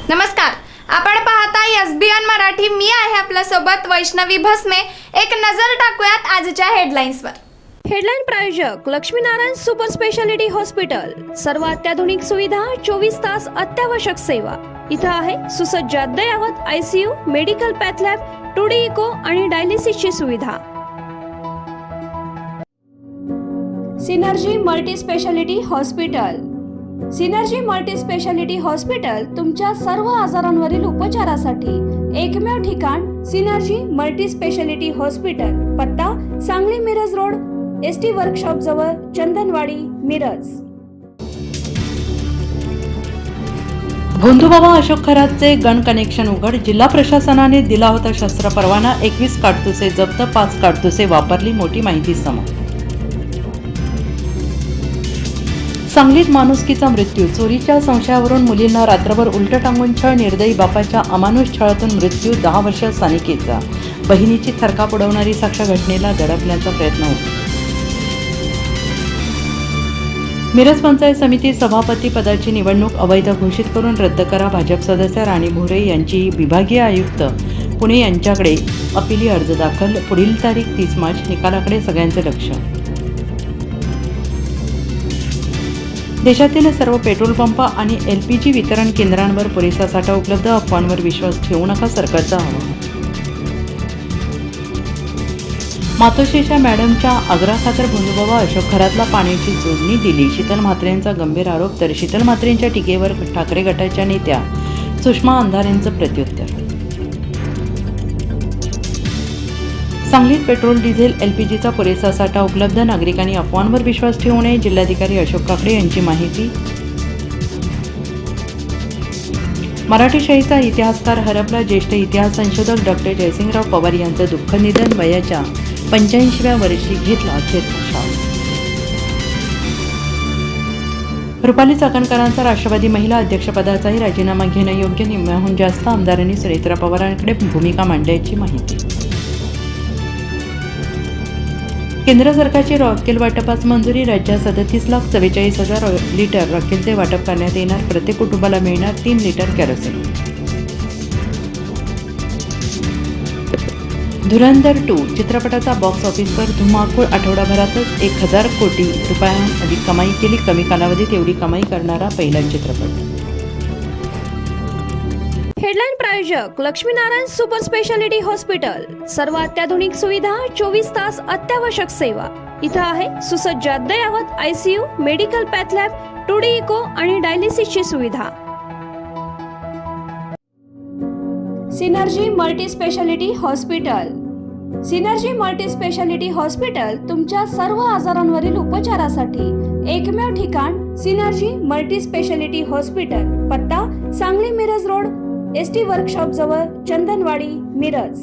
नमस्कार, आपण पाहताय एसबीएन मराठी. मी आहे आपल्या सोबत वैष्णवी भस्मे. एक नजर टाकूयात आजच्या हेडलाईन्सवर. हेडलाईन प्रायोजक लक्ष्मीनारायण सुपर स्पेशालिटी हॉस्पिटल. सर्व अत्याधुनिक सुविधा, 24 तास अत्यावश्यक सेवा. इथं आहे सुसज्ज अद्ययावत ICU, medical path lab, 2D echo आणि डायलिसिसची सुविधा. Synergy multi speciality hospital. Synergy multi speciality hospital तुमच्या सर्व आजारांवरील उपचारासाठी एकमेव ठिकाण. Synergy multi speciality hospital. पत्ता Sangli Miraj road, ST workshop जवळ, चंदनवाडी, मिरज. भोंदूबाबा अशोक खरातचे गन कनेक्शन उघड. जिल्हा प्रशासनाने दिला होता शस्त्र परवाना. 21 काडतुसे जप्त, 5 काडतुसे वापरली. मोठी माहिती समोर. सांगलीत माणुसकीचा मृत्यू. चोरीच्या संशयावरून मुलींना रात्रभर उलट टांगून छळ. निर्दयी बापाच्या अमानुष छळातून मृत्यू. 10 वर्ष सानिकेचा. बहिणीची थरकाप उडवणारी साक्ष घटनेला दडपण्याचा प्रयत्न होता. मिरज पंचायत समिती सभापती पदाची निवडणूक अवैध घोषित करून रद्द करा. भाजप सदस्य राणी भोरे यांची विभागीय आयुक्त पुणे यांच्याकडे अपिली अर्ज दाखल. पुढील तारीख 30 मार्च. निकालाकडे सगळ्यांचे लक्ष. देशातील सर्व पेट्रोल पंप आणि LPG वितरण केंद्रांवर पुरेसा साठा उपलब्ध. अफवांवर विश्वास ठेवू नका, सरकारचा आवाहन. मातोश्रीच्या मॅडमच्या आग्रहाखातर भोंदूबाबा अशोक खरातला पाण्याची जोडणी दिली. शीतल म्हात्रेंचा गंभीर आरोप. तर शीतल म्हात्रेंच्या टीकेवर ठाकरे गटाच्या नेत्या सुषमा अंधारेंचं प्रत्युत्तर. सांगलीत पेट्रोल, डिझेल, LPGचा पुरेसा साठा उपलब्ध. नागरिकांनी अफवांवर विश्वास ठेवू नये. जिल्हाधिकारी अशोक काकडे यांची माहिती. मराठी शाहीचा इतिहासकार हरपला. ज्येष्ठ इतिहास संशोधक डॉक्टर जयसिंगराव पवार यांचं दुःख निधन. वयाच्या 85व्या वर्षी घेतला अखेरचा श्वास. रुपाली चाकणकरांचा राष्ट्रवादी महिला अध्यक्षपदाचाही राजीनामा घेणं योग्य. निम्म्याहून जास्त आमदारांनी सुनेत्रा पवारांकडे भूमिका मांडल्याची माहिती. केंद्र सरकारची रॉकेल वाटपास मंजुरी. राज्यात 37,44,000 लिटर रॉकेलचे वाटप करण्यात येणार. प्रत्येक कुटुंबाला मिळणार 3 लिटर कॅरोसिन. धुरंधर 2 चित्रपटाचा बॉक्स ऑफिसवर धुमाकूळ. आठवडाभरातच 1,000 कोटी रुपयांहून अधिक कमाई केली. कमी कालावधीत एवढी कमाई करणारा पहिला चित्रपट. हेडलाईन प्रायोजक लक्ष्मीनारायण सुपर स्पेशालिटी हॉस्पिटल. सर्व अत्याधुनिक सुविधा, 24 तास अत्यावश्यक सेवा. इथं आहे सुसज्ज अद्ययावत ICU, medical path lab, 2D echo आणि डायलिसिसची सुविधा. Synergy multi speciality hospital. Synergy multi speciality hospital तुमच्या सर्व आजारांवरील उपचारासाठी एकमेव ठिकाण. Synergy multi speciality hospital. पत्ता Sangli Miraj road, ST workshop जवळ, चंदनवाडी, मिरज.